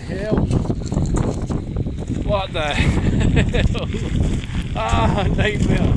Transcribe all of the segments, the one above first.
hell? What the hell? Ah, nightmare.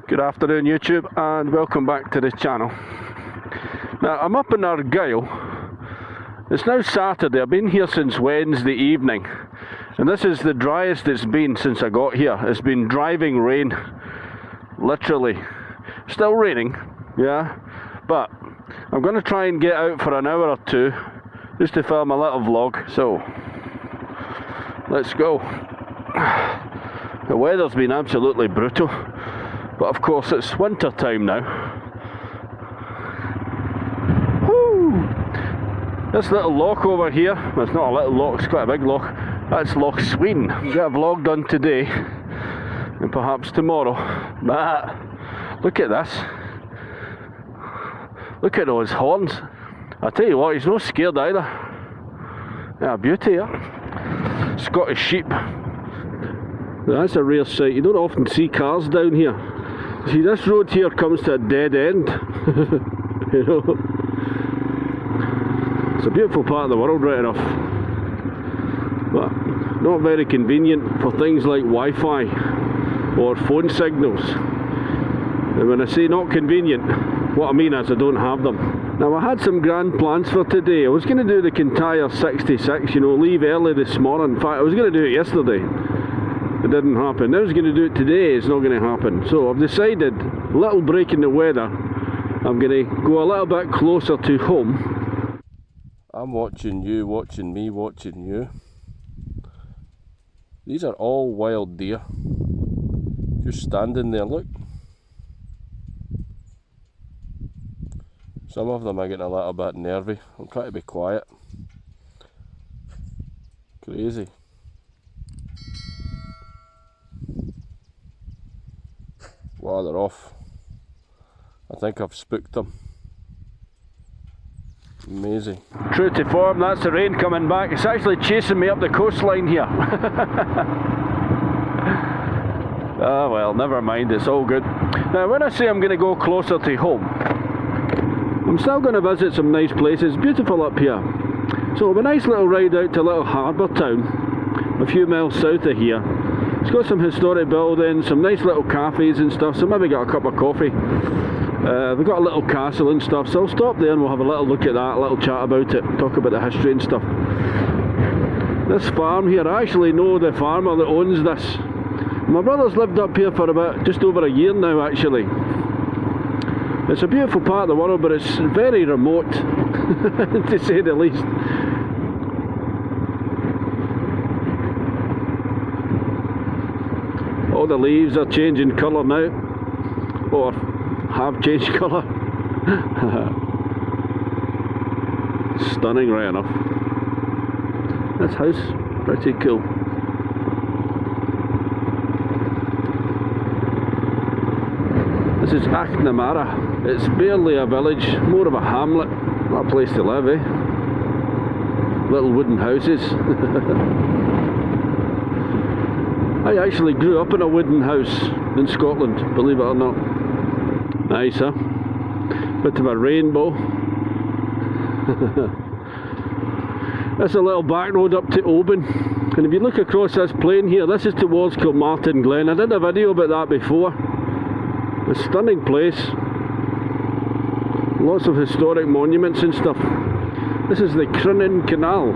Good afternoon YouTube, and welcome back to the channel. Now I'm up in Argyll. It's now Saturday. I've been here since Wednesday evening, and this is the driest it's been since I got here. It's been driving rain, literally. Still raining, yeah, but I'm going to try and get out for an hour or two just to film a little vlog, so let's go. The weather's been absolutely brutal, but of course it's winter time now. Woo! This little loch over here, well, it's not a little loch, it's quite a big loch. That's Loch Sween. We'll get a vlog done today and perhaps tomorrow. But look at this. Look at those horns. I tell you what, he's not scared either. Yeah, beauty, yeah. Scottish sheep. That's a rare sight. You don't often see cars down here. See, this road here comes to a dead end. You know, it's a beautiful part of the world, right enough, but not very convenient for things like Wi-Fi or phone signals. And when I say not convenient, what I mean is I don't have them. Now I had some grand plans for today. I was going to do the Kintyre 66, you know, leave early this morning. In fact, I was going to do it yesterday. It didn't happen. I was going to do it today. It's not going to happen. So I've decided, a little break in the weather, I'm going to go a little bit closer to home. I'm watching you, watching me, watching you. These are all wild deer. Just standing there, look. Some of them are getting a little bit nervy. I'm trying to be quiet. Crazy. Wow, they're off. I think I've spooked them. Amazing. True to form, that's the rain coming back. It's actually chasing me up the coastline here. Ah well, never mind, it's all good. Now when I say I'm going to go closer to home, I'm still going to visit some nice places. Beautiful up here. So it'll be a nice little ride out to a little harbour town, a few miles south of here. It's got some historic buildings, some nice little cafes and stuff, so maybe get a cup of coffee. We've got a little castle and stuff, so I'll stop there and we'll have a little look at that, a little chat about it, talk about the history and stuff. This farm here, I actually know the farmer that owns this. My brother's lived up here for about just over a year now actually. It's a beautiful part of the world, but it's very remote, to say the least. All the leaves are changing colour now, or have changed colour. Stunning, right enough. This house, pretty cool. This is Achnamara. It's barely a village, more of a hamlet. Not a place to live, eh? Little wooden houses. I actually grew up in a wooden house in Scotland, believe it or not. Nice, huh? Bit of a rainbow. That's a little back road up to Oban. And if you look across this plain here, this is towards Kilmartin Glen. I did a video about that before. A stunning place. Lots of historic monuments and stuff. This is the Crinan canal.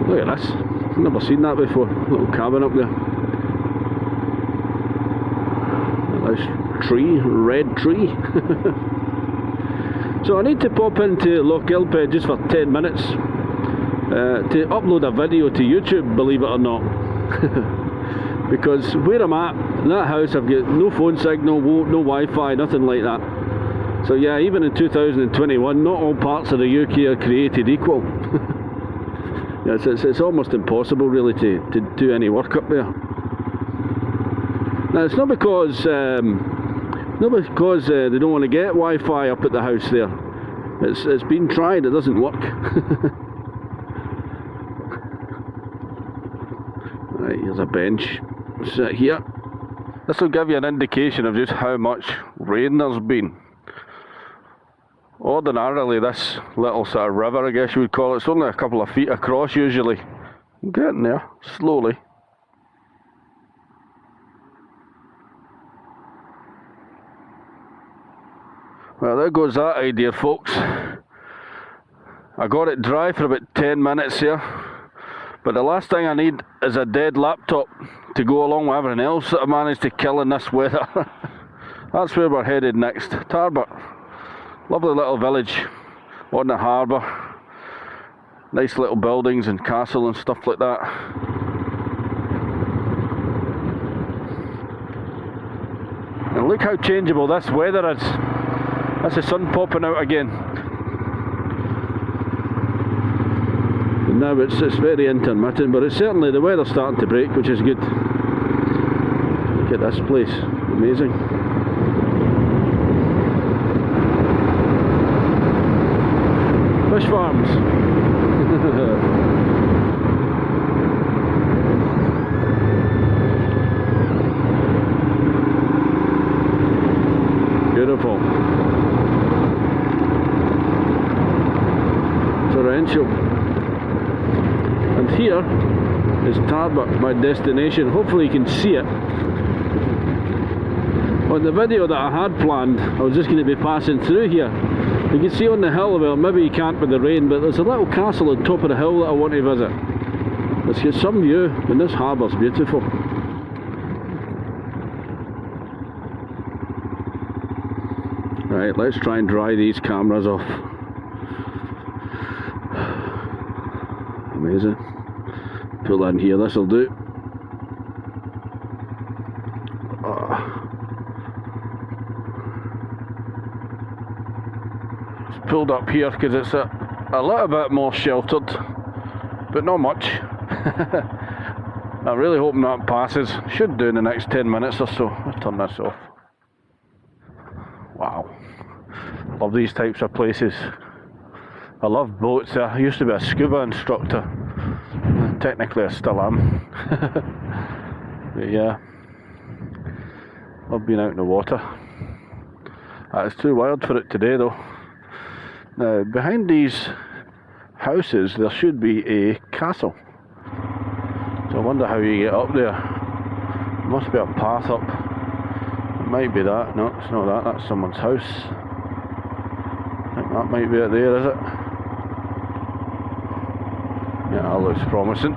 Look at this. I've never seen that before. Little cabin up there. Nice tree, red tree. So I need to pop into Lochgilped just for 10 minutes to upload a video to YouTube, believe it or not. Because where I'm at, in that house, I've got no phone signal, no Wi-Fi, nothing like that. So yeah, even in 2021, not all parts of the UK are created equal. It's almost impossible really to do any work up there. Now it's not because they don't want to get Wi-Fi up at the house there. It's been tried, it doesn't work. Right, here's a bench. sit here. This will give you an indication of just how much rain there's been. Ordinarily this little sort of river, I guess you would call it, it's only a couple of feet across usually. I'm getting there, slowly. Well, there goes that idea, folks. I got it dry for about 10 minutes here, but the last thing I need is a dead laptop to go along with everything else that I managed to kill in this weather. That's where we're headed next, Tarbert. Lovely little village on the harbour. Nice little buildings and castle and stuff like that. And look how changeable this weather is. That's the sun popping out again. And now it's very intermittent, but it's certainly, the weather's starting to break, which is good. Look at this place, amazing. Fish farms. Beautiful. Torrential. And here is Tarbert, my destination. Hopefully you can see it. On the video that I had planned, I was just going to be passing through here. You can see on the hill, well, maybe you can't with the rain, but there's a little castle on top of the hill that I want to visit. It's got some view, and this harbour's beautiful. Right, let's try and dry these cameras off. Amazing. Pull that in here, this'll do. Pulled up here because it's a little bit more sheltered, but not much. I'm really hoping that passes. Should do in the next 10 minutes or so. I'll turn this off. Wow, love these types of places. I love boats. I used to be a scuba instructor. Technically I still am. But yeah, love being out in the water. It's too wild for it today though. Now, behind these houses there should be a castle. So I wonder how you get up there. There must be a path up. It might be that. No, it's not that. That's someone's house. I think that might be it there, is it? Yeah, that looks promising.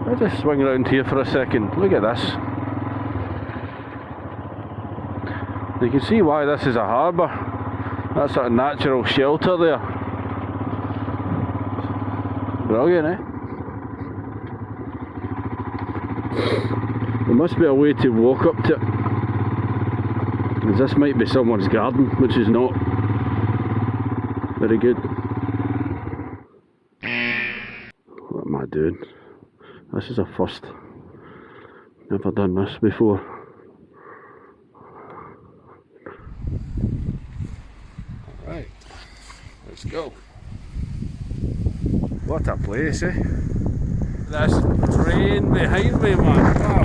Let's just swing around here for a second. Look at this. You can see why this is a harbour. That sort of natural shelter there. Brilliant, eh? There must be a way to walk up to it. Because this might be someone's garden, which is not very good. What am I doing? This is a first. Never done this before. Right, let's go. What a place, eh? This rain behind me, man. Wow.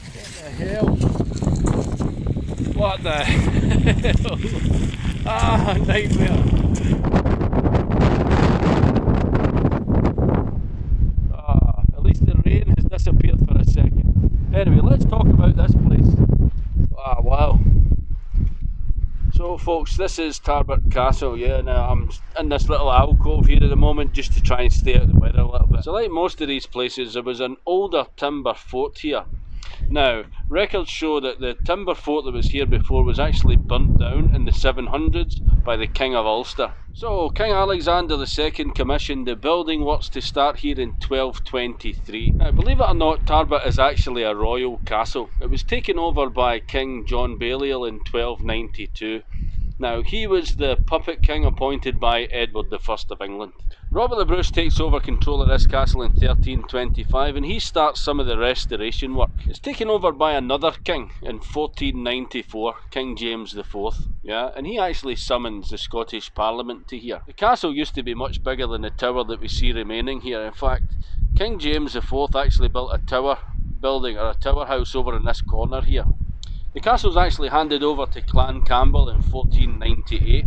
What the hell? What the hell? Ah, nightmare. Ah, at least the rain has disappeared for a second. Anyway, let's talk about this place. Ah, wow. So folks, this is Tarbert Castle. Yeah, now I'm in this little alcove here at the moment just to try and stay out of the weather a little bit. So like most of these places, there was an older timber fort here. Now, records show that the timber fort that was here before was actually burnt down in the 700s by the King of Ulster. So, King Alexander II commissioned the building works to start here in 1223. Now, believe it or not, Tarbert is actually a royal castle. It was taken over by King John Balliol in 1292. Now, he was the puppet king appointed by Edward I of England. Robert the Bruce takes over control of this castle in 1325 and he starts some of the restoration work. It's taken over by another king in 1494, King James IV, yeah, and he actually summons the Scottish Parliament to here. The castle used to be much bigger than the tower that we see remaining here. In fact, King James IV actually built a tower building, or a tower house, over in this corner here. The castle was actually handed over to Clan Campbell in 1498,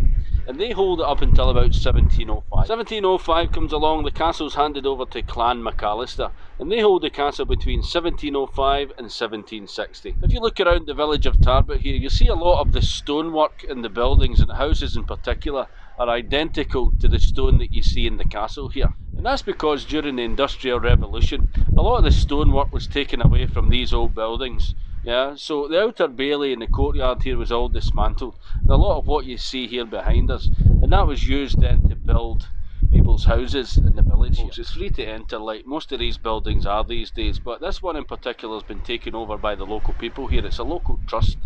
and they hold it up until about 1705. 1705 comes along, the castle's handed over to Clan McAllister, and they hold the castle between 1705 and 1760. If you look around the village of Tarbert here, you see a lot of the stonework in the buildings, and the houses in particular are identical to the stone that you see in the castle here. And that's because during the Industrial Revolution, a lot of the stonework was taken away from these old buildings. Yeah, so the outer bailey and the courtyard here was all dismantled, and a lot of what you see here behind us, and that was used then to build people's houses in the village here. It's free to enter, like most of these buildings are these days, but this one in particular has been taken over by the local people here. It's a local trust.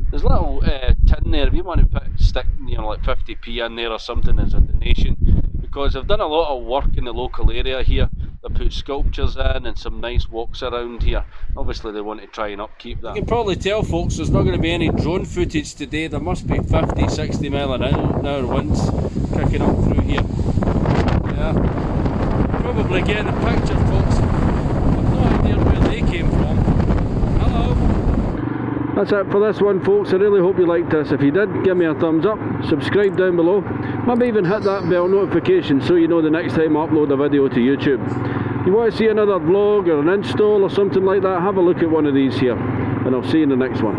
There's a little tin there if you want to stick, you know, like 50p in there or something as a donation, because they've done a lot of work in the local area here. They put sculptures in and some nice walks around here. Obviously they want to try and upkeep that. You can probably tell, folks, there's not going to be any drone footage today. There must be 50-60 mile an hour winds kicking up through here. Yeah, probably getting a picture, folks. I've no idea where they came from. Hello. That's it for this one, folks. I really hope you liked this. If you did, give me a thumbs up, subscribe down below, maybe even hit that bell notification so you know the next time I upload a video to YouTube. If you want to see another vlog or an install or something like that, have a look at one of these here, and I'll see you in the next one.